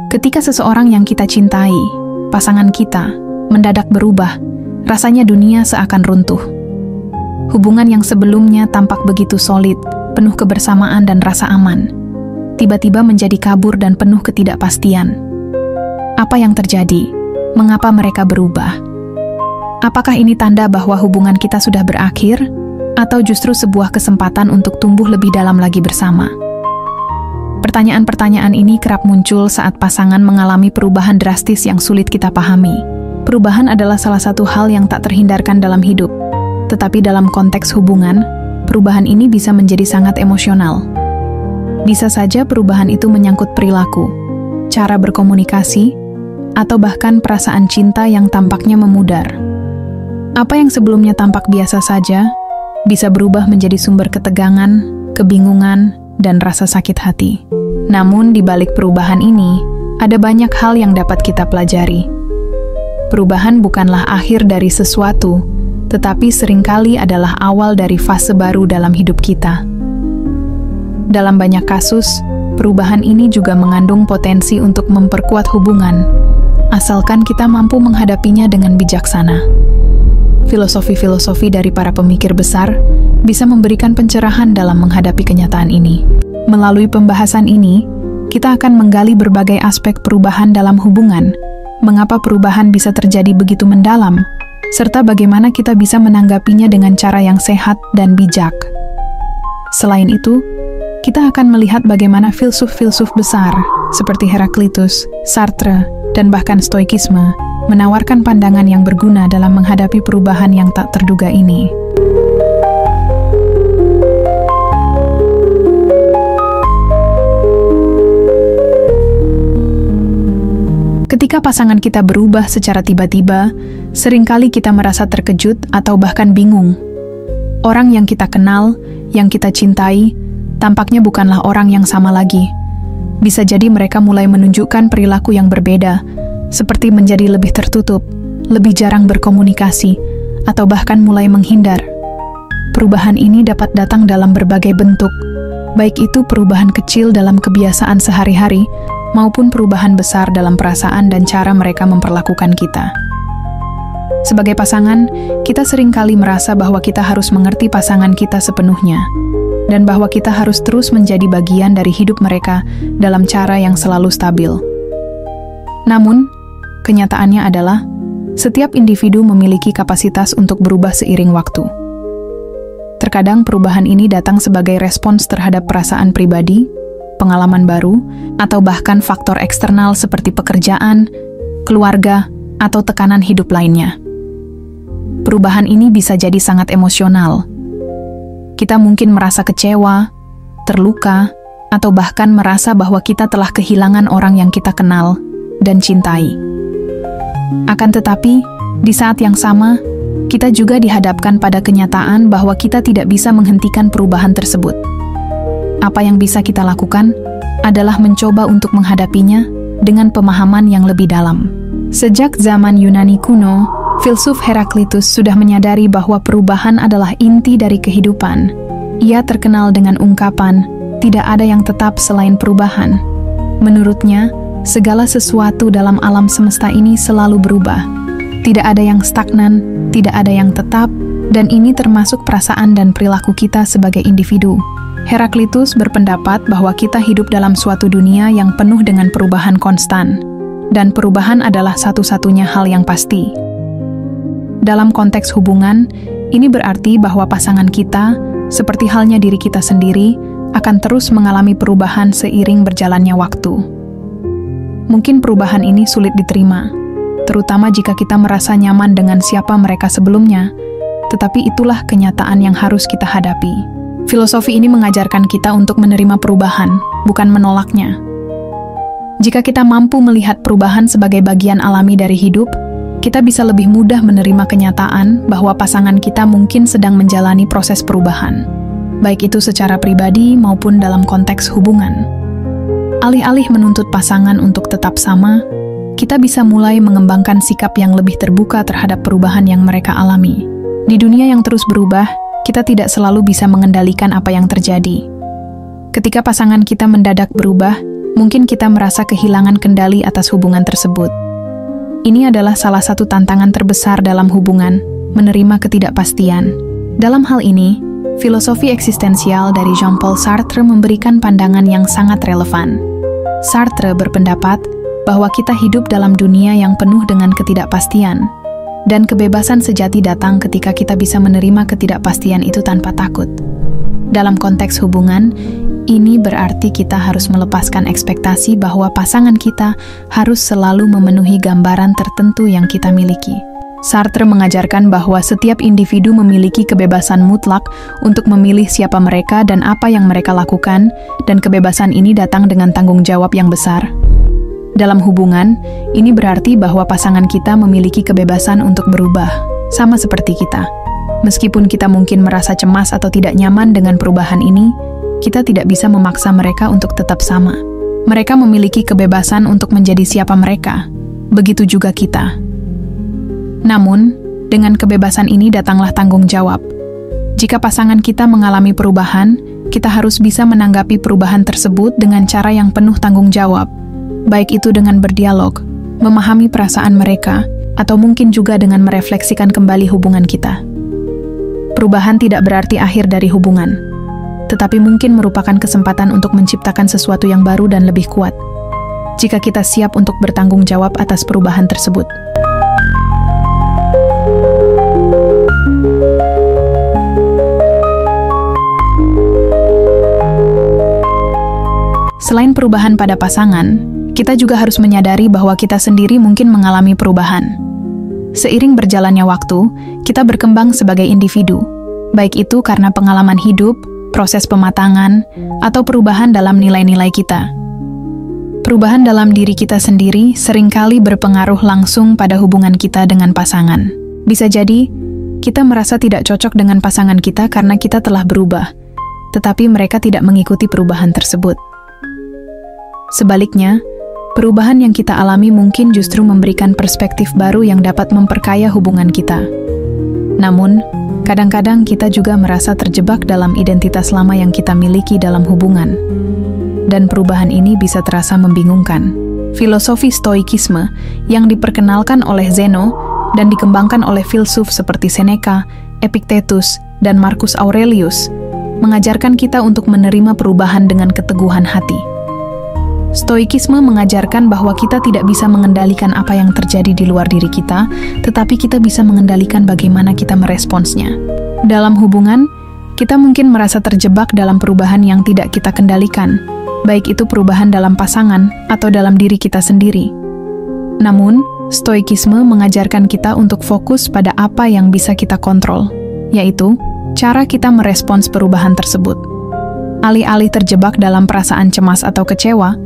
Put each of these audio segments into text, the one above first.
Ketika seseorang yang kita cintai, pasangan kita, mendadak berubah, rasanya dunia seakan runtuh. Hubungan yang sebelumnya tampak begitu solid, penuh kebersamaan dan rasa aman, tiba-tiba menjadi kabur dan penuh ketidakpastian. Apa yang terjadi? Mengapa mereka berubah? Apakah ini tanda bahwa hubungan kita sudah berakhir, atau justru sebuah kesempatan untuk tumbuh lebih dalam lagi bersama? Pertanyaan-pertanyaan ini kerap muncul saat pasangan mengalami perubahan drastis yang sulit kita pahami. Perubahan adalah salah satu hal yang tak terhindarkan dalam hidup, tetapi dalam konteks hubungan, perubahan ini bisa menjadi sangat emosional. Bisa saja perubahan itu menyangkut perilaku, cara berkomunikasi, atau bahkan perasaan cinta yang tampaknya memudar. Apa yang sebelumnya tampak biasa saja, bisa berubah menjadi sumber ketegangan, kebingungan, dan rasa sakit hati. Namun di balik perubahan ini, ada banyak hal yang dapat kita pelajari. Perubahan bukanlah akhir dari sesuatu, tetapi seringkali adalah awal dari fase baru dalam hidup kita. Dalam banyak kasus, perubahan ini juga mengandung potensi untuk memperkuat hubungan, asalkan kita mampu menghadapinya dengan bijaksana. Filosofi-filosofi dari para pemikir besar bisa memberikan pencerahan dalam menghadapi kenyataan ini. Melalui pembahasan ini, kita akan menggali berbagai aspek perubahan dalam hubungan, mengapa perubahan bisa terjadi begitu mendalam, serta bagaimana kita bisa menanggapinya dengan cara yang sehat dan bijak. Selain itu, kita akan melihat bagaimana filsuf-filsuf besar seperti Heraklitus, Sartre, dan bahkan Stoikisme menawarkan pandangan yang berguna dalam menghadapi perubahan yang tak terduga ini. Ketika pasangan kita berubah secara tiba-tiba, seringkali kita merasa terkejut atau bahkan bingung. Orang yang kita kenal, yang kita cintai, tampaknya bukanlah orang yang sama lagi. Bisa jadi mereka mulai menunjukkan perilaku yang berbeda, seperti menjadi lebih tertutup, lebih jarang berkomunikasi, atau bahkan mulai menghindar. Perubahan ini dapat datang dalam berbagai bentuk, baik itu perubahan kecil dalam kebiasaan sehari-hari, maupun perubahan besar dalam perasaan dan cara mereka memperlakukan kita. Sebagai pasangan, kita seringkali merasa bahwa kita harus mengerti pasangan kita sepenuhnya, dan bahwa kita harus terus menjadi bagian dari hidup mereka dalam cara yang selalu stabil. Namun, kenyataannya adalah, setiap individu memiliki kapasitas untuk berubah seiring waktu. Terkadang perubahan ini datang sebagai respons terhadap perasaan pribadi, pengalaman baru, atau bahkan faktor eksternal seperti pekerjaan, keluarga, atau tekanan hidup lainnya. Perubahan ini bisa jadi sangat emosional. Kita mungkin merasa kecewa, terluka, atau bahkan merasa bahwa kita telah kehilangan orang yang kita kenal dan cintai. Akan tetapi, di saat yang sama, kita juga dihadapkan pada kenyataan bahwa kita tidak bisa menghentikan perubahan tersebut. Apa yang bisa kita lakukan adalah mencoba untuk menghadapinya dengan pemahaman yang lebih dalam. Sejak zaman Yunani kuno, filsuf Heraklitus sudah menyadari bahwa perubahan adalah inti dari kehidupan. Ia terkenal dengan ungkapan, "Tidak ada yang tetap selain perubahan." Menurutnya, segala sesuatu dalam alam semesta ini selalu berubah. Tidak ada yang stagnan, tidak ada yang tetap, dan ini termasuk perasaan dan perilaku kita sebagai individu. Heraklitus berpendapat bahwa kita hidup dalam suatu dunia yang penuh dengan perubahan konstan, dan perubahan adalah satu-satunya hal yang pasti. Dalam konteks hubungan, ini berarti bahwa pasangan kita, seperti halnya diri kita sendiri, akan terus mengalami perubahan seiring berjalannya waktu. Mungkin perubahan ini sulit diterima, terutama jika kita merasa nyaman dengan siapa mereka sebelumnya, tetapi itulah kenyataan yang harus kita hadapi. Filosofi ini mengajarkan kita untuk menerima perubahan, bukan menolaknya. Jika kita mampu melihat perubahan sebagai bagian alami dari hidup, kita bisa lebih mudah menerima kenyataan bahwa pasangan kita mungkin sedang menjalani proses perubahan, baik itu secara pribadi maupun dalam konteks hubungan. Alih-alih menuntut pasangan untuk tetap sama, kita bisa mulai mengembangkan sikap yang lebih terbuka terhadap perubahan yang mereka alami. Di dunia yang terus berubah, kita tidak selalu bisa mengendalikan apa yang terjadi. Ketika pasangan kita mendadak berubah, mungkin kita merasa kehilangan kendali atas hubungan tersebut. Ini adalah salah satu tantangan terbesar dalam hubungan, menerima ketidakpastian. Dalam hal ini, filosofi eksistensial dari Jean-Paul Sartre memberikan pandangan yang sangat relevan. Sartre berpendapat bahwa kita hidup dalam dunia yang penuh dengan ketidakpastian, dan kebebasan sejati datang ketika kita bisa menerima ketidakpastian itu tanpa takut. Dalam konteks hubungan, ini berarti kita harus melepaskan ekspektasi bahwa pasangan kita harus selalu memenuhi gambaran tertentu yang kita miliki. Sartre mengajarkan bahwa setiap individu memiliki kebebasan mutlak untuk memilih siapa mereka dan apa yang mereka lakukan, dan kebebasan ini datang dengan tanggung jawab yang besar. Dalam hubungan, ini berarti bahwa pasangan kita memiliki kebebasan untuk berubah, sama seperti kita. Meskipun kita mungkin merasa cemas atau tidak nyaman dengan perubahan ini, kita tidak bisa memaksa mereka untuk tetap sama. Mereka memiliki kebebasan untuk menjadi siapa mereka. Begitu juga kita. Namun, dengan kebebasan ini datanglah tanggung jawab. Jika pasangan kita mengalami perubahan, kita harus bisa menanggapi perubahan tersebut dengan cara yang penuh tanggung jawab. Baik itu dengan berdialog, memahami perasaan mereka, atau mungkin juga dengan merefleksikan kembali hubungan kita. Perubahan tidak berarti akhir dari hubungan, tetapi mungkin merupakan kesempatan untuk menciptakan sesuatu yang baru dan lebih kuat, jika kita siap untuk bertanggung jawab atas perubahan tersebut. Selain perubahan pada pasangan, kita juga harus menyadari bahwa kita sendiri mungkin mengalami perubahan. Seiring berjalannya waktu, kita berkembang sebagai individu, baik itu karena pengalaman hidup, proses pematangan, atau perubahan dalam nilai-nilai kita. Perubahan dalam diri kita sendiri seringkali berpengaruh langsung pada hubungan kita dengan pasangan. Bisa jadi, kita merasa tidak cocok dengan pasangan kita karena kita telah berubah, tetapi mereka tidak mengikuti perubahan tersebut. Sebaliknya, perubahan yang kita alami mungkin justru memberikan perspektif baru yang dapat memperkaya hubungan kita. Namun, kadang-kadang kita juga merasa terjebak dalam identitas lama yang kita miliki dalam hubungan. Dan perubahan ini bisa terasa membingungkan. Filosofi Stoikisme yang diperkenalkan oleh Zeno dan dikembangkan oleh filsuf seperti Seneca, Epictetus, dan Marcus Aurelius mengajarkan kita untuk menerima perubahan dengan keteguhan hati. Stoikisme mengajarkan bahwa kita tidak bisa mengendalikan apa yang terjadi di luar diri kita, tetapi kita bisa mengendalikan bagaimana kita meresponsnya. Dalam hubungan, kita mungkin merasa terjebak dalam perubahan yang tidak kita kendalikan, baik itu perubahan dalam pasangan atau dalam diri kita sendiri. Namun, Stoikisme mengajarkan kita untuk fokus pada apa yang bisa kita kontrol, yaitu cara kita merespons perubahan tersebut. Alih-alih terjebak dalam perasaan cemas atau kecewa,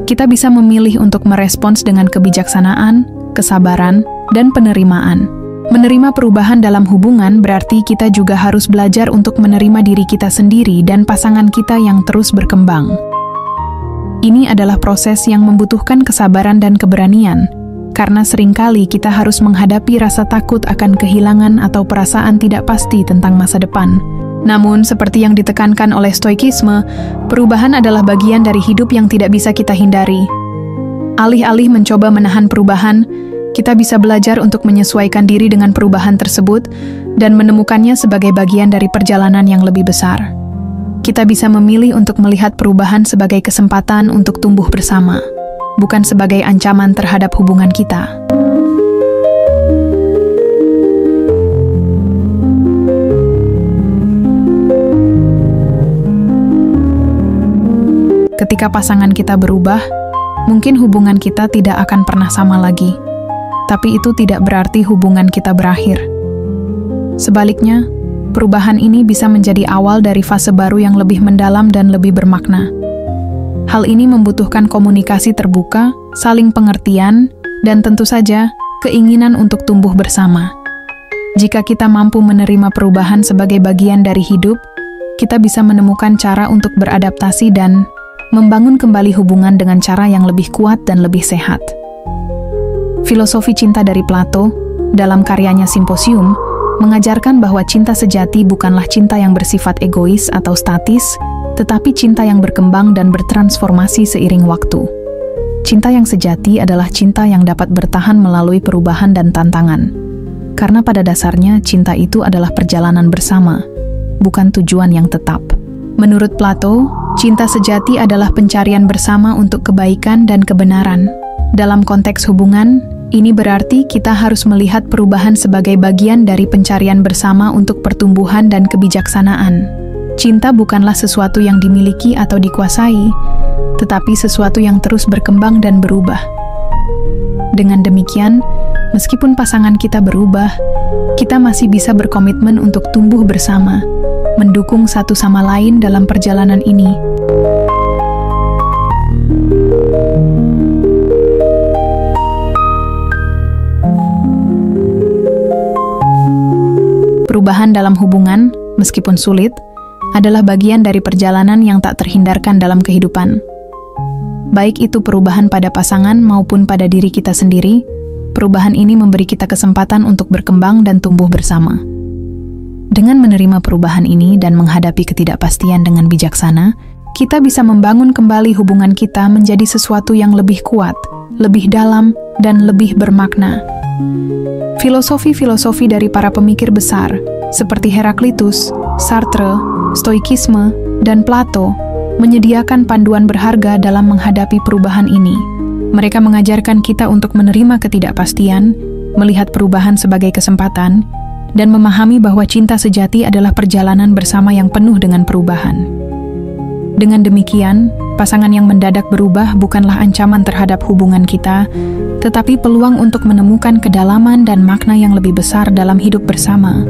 kita bisa memilih untuk merespons dengan kebijaksanaan, kesabaran, dan penerimaan. Menerima perubahan dalam hubungan berarti kita juga harus belajar untuk menerima diri kita sendiri dan pasangan kita yang terus berkembang. Ini adalah proses yang membutuhkan kesabaran dan keberanian, karena seringkali kita harus menghadapi rasa takut akan kehilangan atau perasaan tidak pasti tentang masa depan. Namun, seperti yang ditekankan oleh Stoikisme, perubahan adalah bagian dari hidup yang tidak bisa kita hindari. Alih-alih mencoba menahan perubahan, kita bisa belajar untuk menyesuaikan diri dengan perubahan tersebut dan menemukannya sebagai bagian dari perjalanan yang lebih besar. Kita bisa memilih untuk melihat perubahan sebagai kesempatan untuk tumbuh bersama, bukan sebagai ancaman terhadap hubungan kita. Ketika pasangan kita berubah, mungkin hubungan kita tidak akan pernah sama lagi. Tapi itu tidak berarti hubungan kita berakhir. Sebaliknya, perubahan ini bisa menjadi awal dari fase baru yang lebih mendalam dan lebih bermakna. Hal ini membutuhkan komunikasi terbuka, saling pengertian, dan tentu saja keinginan untuk tumbuh bersama. Jika kita mampu menerima perubahan sebagai bagian dari hidup, kita bisa menemukan cara untuk beradaptasi dan membangun kembali hubungan dengan cara yang lebih kuat dan lebih sehat. Filosofi cinta dari Plato, dalam karyanya Simposium, mengajarkan bahwa cinta sejati bukanlah cinta yang bersifat egois atau statis, tetapi cinta yang berkembang dan bertransformasi seiring waktu. Cinta yang sejati adalah cinta yang dapat bertahan melalui perubahan dan tantangan. Karena pada dasarnya cinta itu adalah perjalanan bersama, bukan tujuan yang tetap. Menurut Plato, cinta sejati adalah pencarian bersama untuk kebaikan dan kebenaran. Dalam konteks hubungan, ini berarti kita harus melihat perubahan sebagai bagian dari pencarian bersama untuk pertumbuhan dan kebijaksanaan. Cinta bukanlah sesuatu yang dimiliki atau dikuasai, tetapi sesuatu yang terus berkembang dan berubah. Dengan demikian, meskipun pasangan kita berubah, kita masih bisa berkomitmen untuk tumbuh bersama, mendukung satu sama lain dalam perjalanan ini. Perubahan dalam hubungan, meskipun sulit, adalah bagian dari perjalanan yang tak terhindarkan dalam kehidupan. Baik itu perubahan pada pasangan maupun pada diri kita sendiri, perubahan ini memberi kita kesempatan untuk berkembang dan tumbuh bersama. Dengan menerima perubahan ini dan menghadapi ketidakpastian dengan bijaksana, kita bisa membangun kembali hubungan kita menjadi sesuatu yang lebih kuat, lebih dalam, dan lebih bermakna. Filosofi-filosofi dari para pemikir besar, seperti Heraklitus, Sartre, Stoikisme, dan Plato, menyediakan panduan berharga dalam menghadapi perubahan ini. Mereka mengajarkan kita untuk menerima ketidakpastian, melihat perubahan sebagai kesempatan, dan memahami bahwa cinta sejati adalah perjalanan bersama yang penuh dengan perubahan. Dengan demikian, pasangan yang mendadak berubah bukanlah ancaman terhadap hubungan kita, tetapi peluang untuk menemukan kedalaman dan makna yang lebih besar dalam hidup bersama.